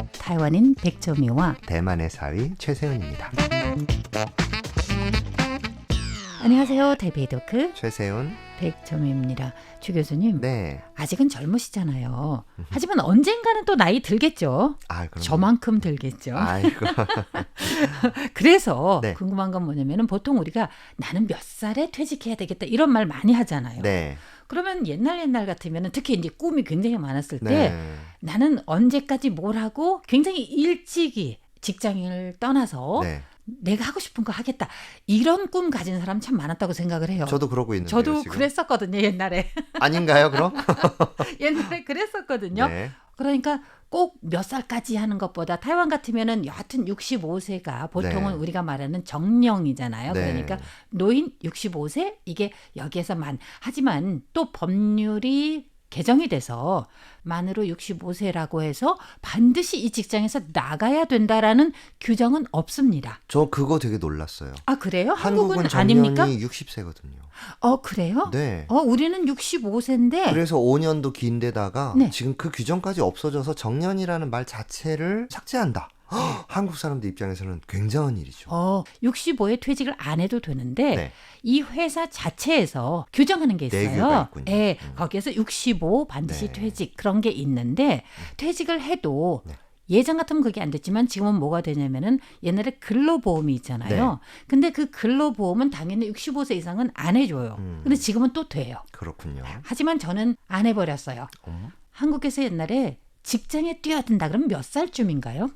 台湾인 백조미와 대만의 사위 최세훈입니다. 안녕하세요. 대베이도크 최세훈. 백조미입니다. 주 교수님, 네. 아직은 젊으시잖아요. 하지만 언젠가는 또 나이 들겠죠. 그럼. 저만큼 들겠죠. 아이고. 그래서 네. 궁금한 건 뭐냐면 보통 우리가 나는 몇 살에 퇴직해야 되겠다 이런 말 많이 하잖아요. 네. 그러면 옛날 같으면 특히 이제 꿈이 굉장히 많았을 때 네. 나는 언제까지 뭘 하고 굉장히 일찍이 직장을 떠나서 네. 내가 하고 싶은 거 하겠다. 이런 꿈 가진 사람 참 많았다고 생각을 해요. 저도 그러고 있는데요. 저도 지금. 그랬었거든요. 옛날에. 아닌가요, 그럼? 옛날에 그랬었거든요. 네. 그러니까 꼭 몇 살까지 하는 것보다 타이완 같으면은 여하튼 65세가 보통은 네. 우리가 말하는 정령이잖아요. 네. 그러니까 노인 65세 이게 여기에서만. 하지만 또 법률이 개정이 돼서 만으로 65세라고 해서 반드시 이 직장에서 나가야 된다라는 규정은 없습니다. 저 그거 되게 놀랐어요. 그래요? 한국은 아닙니까? 정년이 60세거든요. 그래요? 네. 우리는 65세인데. 그래서 5년도 긴데다가 네. 지금 그 규정까지 없어져서 정년이라는 말 자체를 삭제한다. 한국 사람들 입장에서는 굉장한 일이죠. 65에 퇴직을 안 해도 되는데 네. 이 회사 자체에서 규정하는 게 있어요. 내규가 있군요. 예, 거기에서 65 반드시 네. 퇴직 그런 게 있는데 퇴직을 해도 네. 예전 같으면 그게 안 됐지만 지금은 뭐가 되냐면은 옛날에 근로보험이 있잖아요. 네. 근데 그 근로보험은 당연히 65세 이상은 안 해줘요. 근데 지금은 또 돼요. 그렇군요. 하지만 저는 안 해버렸어요. 한국에서 옛날에 직장에 뛰어든다 그러면 몇 살쯤인가요?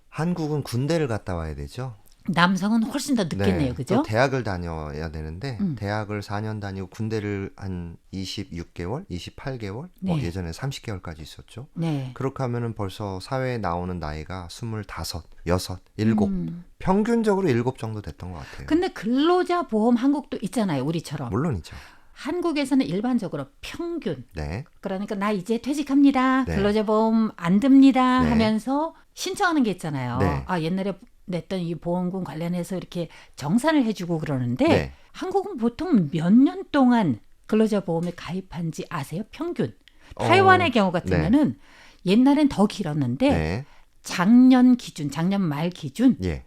한국은 군대를 갔다 와야 되죠. 남성은 훨씬 더 늦겠네요. 네, 그죠? 또 대학을 다녀야 되는데 대학을 4년 다니고 군대를 한 26개월, 28개월, 네. 예전에 30개월까지 있었죠. 네. 그렇게 하면은 벌써 사회에 나오는 나이가 25, 6, 7 평균적으로 7 정도 됐던 것 같아요. 근데 근로자 보험 한국도 있잖아요. 우리처럼. 물론이죠. 한국에서는 일반적으로 평균. 네. 그러니까 나 이제 퇴직합니다. 네. 근로자 보험 안 듭니다. 네. 하면서 신청하는 게 있잖아요. 네. 옛날에 냈던 이 보험금 관련해서 이렇게 정산을 해주고 그러는데 네. 한국은 보통 몇 년 동안 근로자 보험에 가입한지 아세요? 평균. 타이완의 경우 같으면은 옛날엔 더 길었는데 네. 작년 말 기준 예.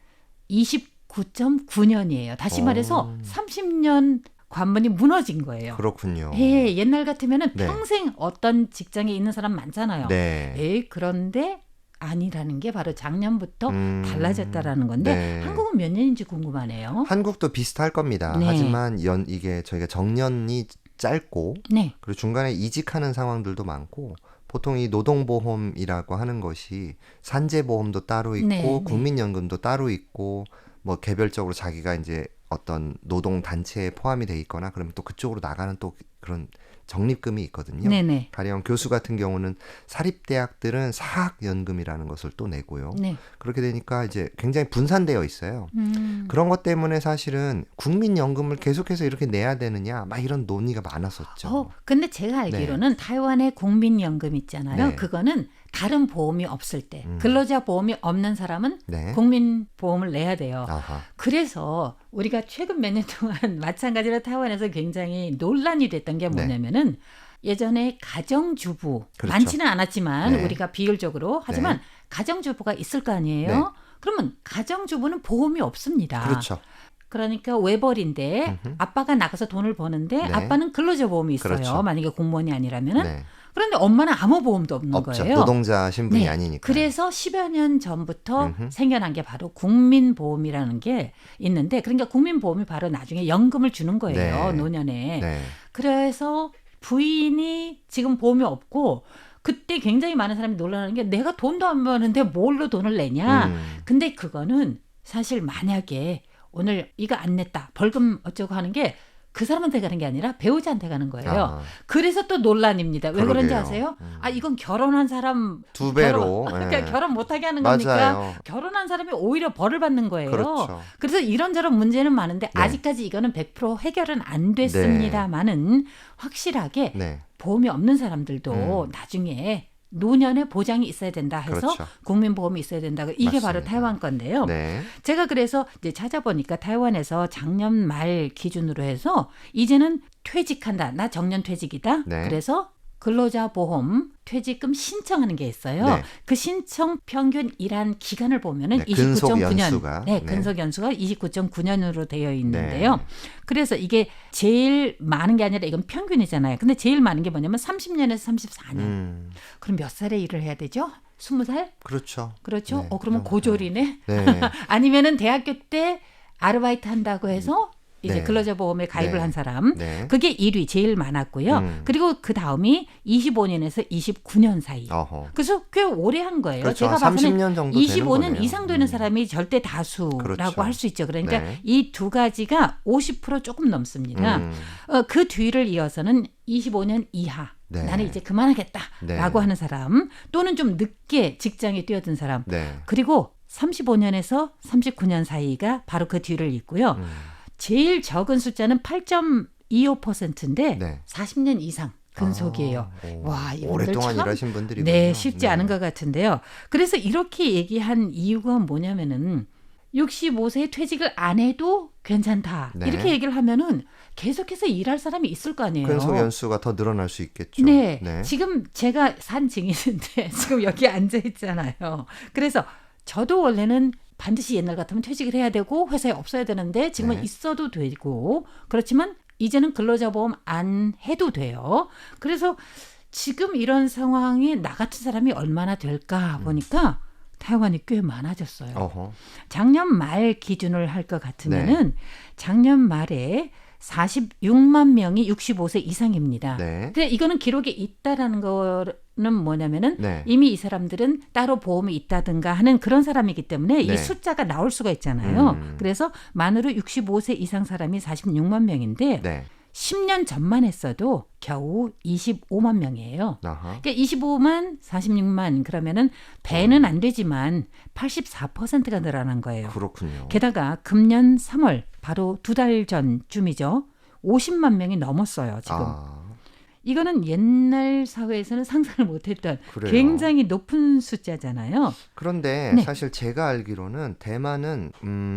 29.9년이에요. 다시 말해서 30년 관문이 무너진 거예요. 그렇군요. 옛날 같으면은 네. 평생 어떤 직장에 있는 사람 많잖아요. 네. 그런데 아니라는 게 바로 작년부터 달라졌다라는 건데 네. 한국은 몇 년인지 궁금하네요. 한국도 비슷할 겁니다. 네. 하지만 이게 저희가 정년이 짧고 네. 그리고 중간에 이직하는 상황들도 많고 보통 이 노동보험이라고 하는 것이 산재보험도 따로 있고 네. 국민연금도 따로 있고 뭐 개별적으로 자기가 이제 어떤 노동단체에 포함이 돼 있거나 그러면 또 그쪽으로 나가는 또 그런 적립금이 있거든요. 네네. 가령 교수 같은 경우는 사립대학들은 사학연금이라는 것을 또 내고요. 네. 그렇게 되니까 이제 굉장히 분산되어 있어요. 그런 것 때문에 사실은 국민연금을 계속해서 이렇게 내야 되느냐 막 이런 논의가 많았었죠. 근데 제가 알기로는 타이완의 국민연금 있잖아요. 네. 그거는 다른 보험이 없을 때 근로자 보험이 없는 사람은 네. 국민보험을 내야 돼요. 아하. 그래서 우리가 최근 몇 년 동안 마찬가지로 타이완에서 굉장히 논란이 됐던 게 뭐냐면은 예전에 가정주부 그렇죠. 많지는 않았지만 네. 우리가 비율적으로 하지만 가정주부가 있을 거 아니에요. 네. 그러면 가정주부는 보험이 없습니다. 그렇죠. 그러니까 외벌인데 아빠가 나가서 돈을 버는데 네. 아빠는 근로자 보험이 있어요. 그렇죠. 만약에 공무원이 아니라면은. 네. 그런데 엄마는 아무 보험도 없는 없죠. 거예요. 노동자 신분이 네. 아니니까. 그래서 10여 년 전부터 생겨난 게 바로 국민보험이라는 게 있는데 그러니까 국민보험이 바로 나중에 연금을 주는 거예요. 네. 노년에. 네. 그래서 부인이 지금 보험이 없고 그때 굉장히 많은 사람이 놀라는 게 내가 돈도 안 버는데 뭘로 돈을 내냐. 근데 그거는 사실 만약에 오늘 이거 안 냈다. 벌금 어쩌고 하는 게 그 사람한테 가는 게 아니라 배우자한테 가는 거예요. 그래서 또 논란입니다. 왜 그런지 그러게요. 아세요? 이건 결혼한 사람 두 배로. 그러니까 결혼 못하게 하는 맞아요. 거니까 결혼한 사람이 오히려 벌을 받는 거예요. 그렇죠. 그래서 이런저런 문제는 많은데 네. 아직까지 이거는 100% 해결은 안 됐습니다만은 확실하게 네. 보험이 없는 사람들도 나중에 노년에 보장이 있어야 된다 해서 그렇죠. 국민보험이 있어야 된다고 이게 바로 맞습니다. 타이완 건데요. 네. 제가 그래서 이제 찾아보니까 타이완에서 작년 말 기준으로 해서 이제는 퇴직한다. 나 정년 퇴직이다. 네. 그래서 근로자 보험 퇴직금 신청하는 게 있어요. 네. 그 신청 평균 일한 기간을 보면은 네, 근속 29.9년. 연수가. 네, 네. 근속 연수가 29.9년으로 되어 있는데요. 네. 그래서 이게 제일 많은 게 아니라 이건 평균이잖아요. 근데 제일 많은 게 뭐냐면 30년에서 34년. 그럼 몇 살에 일을 해야 되죠? 20살? 그렇죠. 그렇죠. 네, 그러면 고졸이네. 네. 아니면은 대학교 때 아르바이트 한다고 해서 이제 네. 근로자 보험에 가입을 네. 한 사람. 네. 그게 1위 제일 많았고요. 그리고 그 다음이 25년에서 29년 사이. 어허. 그래서 꽤 오래 한 거예요. 그렇죠. 제가 한 봐서는 30년 정도 25년 되는 거네요. 이상 되는 사람이 절대 다수라고 그렇죠. 할 수 있죠. 그러니까 네. 이 두 가지가 50% 조금 넘습니다. 음. 그 뒤를 이어서는 25년 이하. 네. 나는 이제 그만하겠다라고 네. 하는 사람 또는 좀 늦게 직장에 뛰어든 사람. 네. 그리고 35년에서 39년 사이가 바로 그 뒤를 잇고요. 제일 적은 숫자는 8.25%인데 네. 40년 이상 근속이에요. 오. 와, 이분들 오랫동안 참 일하신 분들이군요. 네, 쉽지 않은 것 같은데요. 그래서 이렇게 얘기한 이유가 뭐냐면은 65세에 퇴직을 안 해도 괜찮다. 네. 이렇게 얘기를 하면은 계속해서 일할 사람이 있을 거 아니에요. 근속 연수가 더 늘어날 수 있겠죠. 네. 지금 제가 산 증인인데 지금 여기 앉아 있잖아요. 그래서 저도 원래는 반드시 옛날 같으면 퇴직을 해야 되고 회사에 없어야 되는데 지금은 네. 있어도 되고 그렇지만 이제는 근로자 보험 안 해도 돼요. 그래서 지금 이런 상황에 나 같은 사람이 얼마나 될까 보니까 타이완이 꽤 많아졌어요. 어허. 작년 말 기준을 할 것 같으면은 작년 말에 46만 명이 65세 이상입니다. 네. 근데 이거는 기록에 있다라는 거는 뭐냐면은 네. 이미 이 사람들은 따로 보험이 있다든가 하는 그런 사람이기 때문에 네. 이 숫자가 나올 수가 있잖아요. 그래서 만으로 65세 이상 사람이 46만 명인데 네. 10년 전만 했어도 겨우 25만 명이에요. 아하. 그러니까 25만, 46만 그러면은 배는 안 되지만 84%가 늘어난 거예요. 그렇군요. 게다가 금년 3월 바로 두 달 전쯤이죠. 50만 명이 넘었어요. 지금. 이거는 옛날 사회에서는 상상을 못했던 그래요. 굉장히 높은 숫자잖아요. 그런데 네. 사실 제가 알기로는 대만은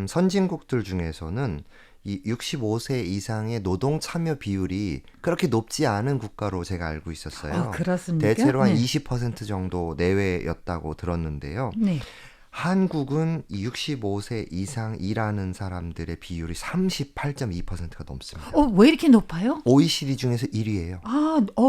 선진국들 중에서는 이 65세 이상의 노동 참여 비율이 그렇게 높지 않은 국가로 제가 알고 있었어요. 그렇습니까? 대체로 한 네. 20% 정도 내외였다고 들었는데요. 네. 한국은 이 65세 이상 일하는 사람들의 비율이 38.2%가 넘습니다. 왜 이렇게 높아요? OECD 중에서 1위예요.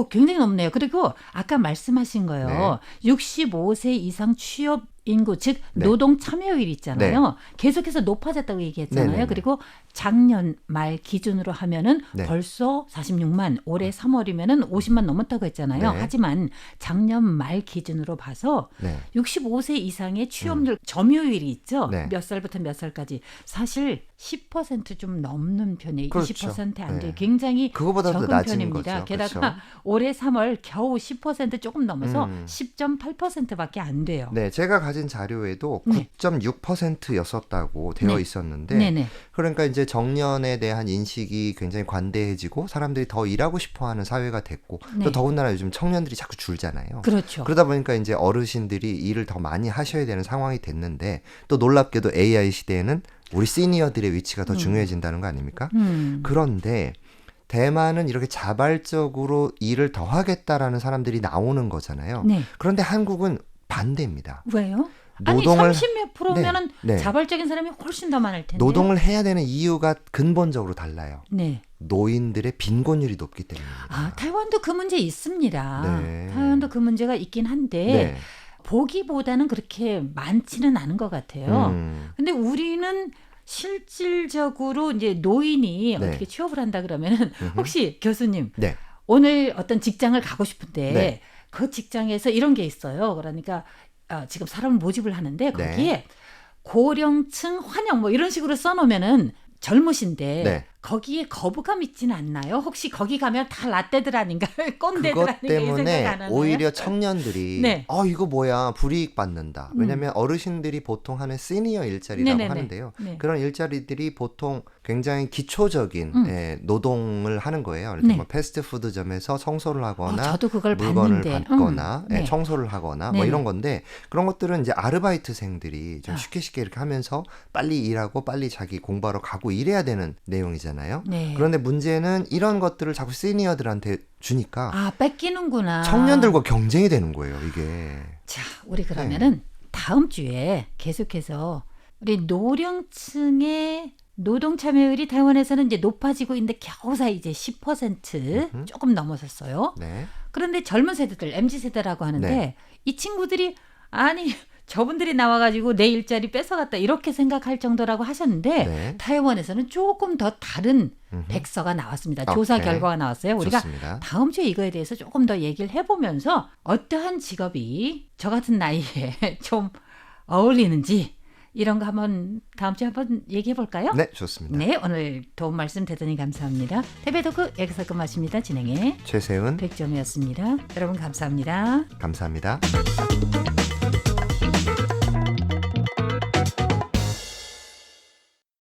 굉장히 높네요. 그리고 아까 말씀하신 거요. 65세 이상 취업 인구, 즉 네. 노동 참여율 있잖아요. 계속해서 높아졌다고 얘기했잖아요. 네네네. 그리고 작년 말 기준으로 하면은 네. 벌써 46만, 올해 3월이면은 50만 넘었다고 했잖아요. 네. 하지만 작년 말 기준으로 봐서 네. 65세 이상의 취업률 점유율이 있죠. 네. 몇 살부터 몇 살까지. 사실 10%좀 넘는 편이에요. 그렇죠. 20% 안 돼요. 네. 굉장히 그거보다도 적은 낮은 편입니다. 거죠. 게다가 그렇죠? 올해 3월 겨우 10% 조금 넘어서 10.8%. 10.8%밖에 안 돼요. 네, 제가 가진 자료에도 네. 9.6%였었다고 되어 네. 있었는데 네네. 그러니까 이제 정년에 대한 인식이 굉장히 관대해지고 사람들이 더 일하고 싶어하는 사회가 됐고 네. 또 더군다나 요즘 청년들이 자꾸 줄잖아요. 그렇죠. 그러다 보니까 이제 어르신들이 일을 더 많이 하셔야 되는 상황이 됐는데 또 놀랍게도 AI 시대에는 우리 시니어들의 위치가 더 중요해진다는 거 아닙니까? 그런데 대만은 이렇게 자발적으로 일을 더 하겠다라는 사람들이 나오는 거잖아요. 네. 그런데 한국은 반대입니다. 왜요? 노동을 아니 30몇 프로면은 네. 자발적인 사람이 훨씬 더 많을 텐데. 노동을 해야 되는 이유가 근본적으로 달라요. 네. 노인들의 빈곤율이 높기 때문입니다. 타이완도 그 문제 있습니다. 네. 타이완도 그 문제가 있긴 한데 네. 보기보다는 그렇게 많지는 않은 것 같아요. 근데 우리는 실질적으로 이제 노인이 네. 어떻게 취업을 한다 그러면은 혹시 교수님 네. 오늘 어떤 직장을 가고 싶은데 네. 그 직장에서 이런 게 있어요. 그러니까 지금 사람을 모집을 하는데 거기에 네. 고령층 환영 뭐 이런 식으로 써놓으면은 젊으신데 네. 거기에 거부감 있지는 않나요? 혹시 거기 가면 다 라떼들 아닌가요? 꼰대들 그것 아닌가 이 생각 안 때문에 하나요? 오히려 청년들이 네. 이거 뭐야 불이익 받는다. 왜냐하면 어르신들이 보통 하는 시니어 일자리라고 네네네. 하는데요. 네. 그런 일자리들이 보통 굉장히 기초적인 노동을 하는 거예요. 그래서 네. 뭐 패스트푸드점에서 청소를 하거나 저도 그걸 물건을 봤는데. 받거나 네. 청소를 하거나 네네. 뭐 이런 건데 그런 것들은 이제 아르바이트생들이 좀 아. 쉽게 이렇게 하면서 빨리 일하고 빨리 자기 공부하러 가고 이래야 되는 내용이잖아요. 아니잖아요. 네. 그런데 문제는 이런 것들을 자꾸 시니어들한테 주니까 뺏기는구나. 청년들과 경쟁이 되는 거예요, 이게. 자, 우리 그러면은 다음 주에 계속해서 우리 노령층의 노동 참여율이 타이완에서는 이제 높아지고 있는데 겨우사이 이제 10% 조금 넘어섰어요. 네. 그런데 젊은 세대들, MZ세대라고 하는데 네. 이 친구들이 아니 저분들이 나와가지고 내 일자리 뺏어갔다 이렇게 생각할 정도라고 하셨는데 네. 타이완에서는 조금 더 다른 백서가 나왔습니다. 조사 오케이. 결과가 나왔어요. 우리가 좋습니다. 다음 주에 이거에 대해서 조금 더 얘기를 해보면서 어떠한 직업이 저 같은 나이에 좀 어울리는지 이런 거 한번 다음 주에 한번 얘기해 볼까요? 네, 좋습니다. 네, 오늘 도움 말씀 대단히 감사합니다. 태베도크 여기서 끝마칩니다. 진행해 최세은 백점이었습니다. 여러분 감사합니다. 감사합니다.